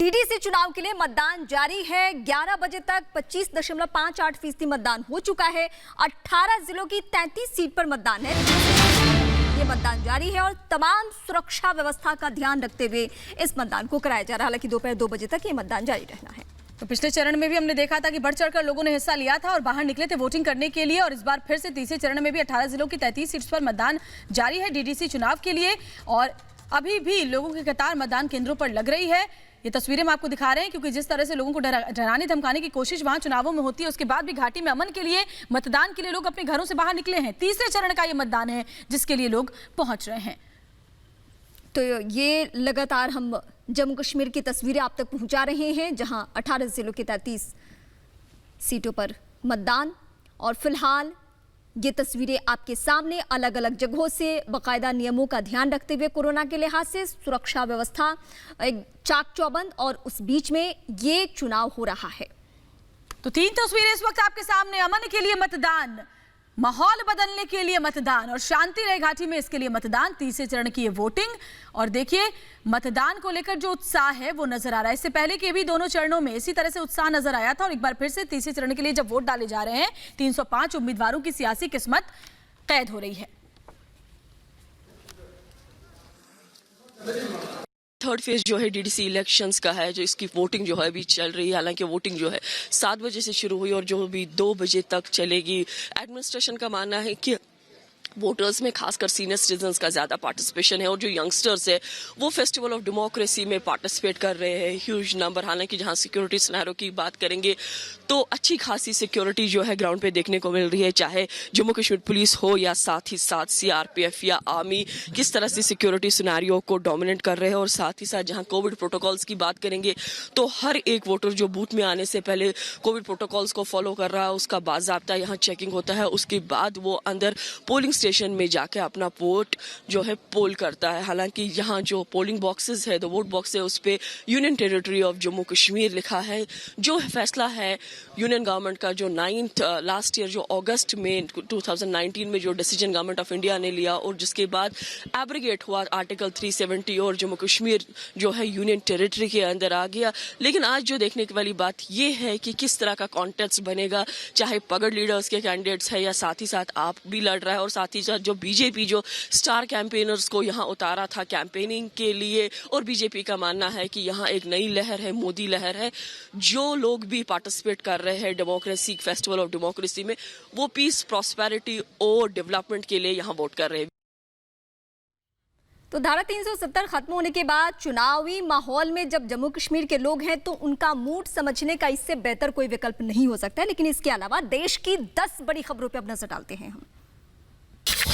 DDC चुनाव के लिए मतदान जारी है। 11 बजे तक 25.58% मतदान हो चुका है। 18 जिलों की 33 सीट पर मतदान है। ये मतदान जारी है और तमाम सुरक्षा व्यवस्था का ध्यान रखते हुए इस मतदान को कराया जा रहा है। हालांकि दोपहर 2 बजे तक ये मतदान जारी रहना है। तो पिछले चरण में भी हमने देखा था कि बढ़ चढ़कर लोगों ने हिस्सा लिया था और बाहर निकले थे वोटिंग करने के लिए, और इस बार फिर से तीसरे चरण में भी 18 जिलों की 33 सीट्स पर मतदान जारी है डीडीसी चुनाव के लिए। और अभी भी लोगों की कतार मतदान केंद्रों पर लग रही है। ये तस्वीरें हम आपको दिखा रहे हैं, क्योंकि जिस तरह से लोगों को डराने धमकाने की कोशिश वहां चुनावों में होती है, उसके बाद भी घाटी में अमन के लिए मतदान के लिए लोग अपने घरों से बाहर निकले हैं। तीसरे चरण का ये मतदान है जिसके लिए लोग पहुंच रहे हैं। तो ये लगातार हम जम्मू कश्मीर की तस्वीरें आप तक पहुंचा रहे हैं, जहां 18 जिलों की 33 सीटों पर मतदान। और फिलहाल ये तस्वीरें आपके सामने अलग अलग जगहों से बाकायदा नियमों का ध्यान रखते हुए कोरोना के लिहाज से सुरक्षा व्यवस्था एक चाक चौबंद, और उस बीच में ये चुनाव हो रहा है। तो 3 तस्वीरें इस वक्त आपके सामने। अमन के लिए मतदान, माहौल बदलने के लिए मतदान और शांति रहे घाटी में, इसके लिए मतदान। तीसरे चरण की ये वोटिंग, और देखिए मतदान को लेकर जो उत्साह है वो नजर आ रहा है। इससे पहले के भी दोनों चरणों में इसी तरह से उत्साह नजर आया था, और एक बार फिर से तीसरे चरण के लिए जब वोट डाले जा रहे हैं 305 उम्मीदवारों की सियासी किस्मत कैद हो रही है। थर्ड फेज जो है डीडीसी इलेक्शंस का है, जो इसकी वोटिंग जो है अभी चल रही है। हालांकि वोटिंग जो है 7 बजे से शुरू हुई और जो भी 2 बजे तक चलेगी। एडमिनिस्ट्रेशन का मानना है कि वोटर्स में खासकर सीनियर सिटीजन्स का ज़्यादा पार्टिसिपेशन है, और जो यंगस्टर्स है वो फेस्टिवल ऑफ डेमोक्रेसी में पार्टिसिपेट कर रहे हैं ह्यूज नंबर। हालांकि जहां सिक्योरिटी सिनेरियो की बात करेंगे तो अच्छी खासी सिक्योरिटी जो है ग्राउंड पे देखने को मिल रही है, चाहे जम्मू कश्मीर पुलिस हो या साथ ही साथ सीआरपीएफ या आर्मी, किस तरह से सिक्योरिटी सिनेरियो को डोमिनेट कर रहे हैं। और साथ ही साथ जहां कोविड प्रोटोकॉल्स की बात करेंगे तो हर एक वोटर जो बूथ में आने से पहले कोविड प्रोटोकॉल्स को फॉलो कर रहा है, उसका बाज़ाब्ता यहाँ चेकिंग होता है। उसके बाद वो अंदर पोलिंग स्टेशन में जाके अपना वोट जो है पोल करता है। हालांकि यहाँ जो पोलिंग बॉक्सेस है, तो वोट बॉक्स है, उस पे union territory of Jammu Kashmir लिखा है। जो फैसला है यूनियन गवर्नमेंट का, जो 9th लास्ट ईयर जो अगस्त में 2019 में जो डिसीजन गवर्नमेंट ऑफ इंडिया ने लिया, और जिसके बाद एब्रिगेट हुआ आर्टिकल 370 और जम्मू कश्मीर जो है यूनियन टेरिटरी के अंदर आ गया। लेकिन आज जो देखने वाली बात यह है कि किस तरह का कॉन्टेस्ट बनेगा, चाहे पगड़ लीडर्स के कैंडिडेट्स है या साथ ही साथ आप भी लड़ रहा है, और साथ ही साथ जो बीजेपी जो स्टार कैंपेनर्स को यहाँ उतारा था कैंपेनिंग के लिए। और बीजेपी का मानना है कि यहाँ एक नई लहर है, मोदी लहर है। जो लोग भी पार्टिसिपेट कर रहे हैं डेमोक्रेसी फेस्टिवल ऑफ डेमोक्रेसी में, वो पीस, प्रॉस्पेरिटी और डेवलपमेंट के लिए यहाँ वोट कर रहे हैं। तो धारा 370 खत्म होने के बाद चुनावी माहौल में जब जम्मू कश्मीर के लोग हैं तो उनका मूड समझने का इससे बेहतर कोई विकल्प नहीं हो सकता है। लेकिन इसके अलावा देश की 10 बड़ी खबरों पर अब नजर डालते हैं हम।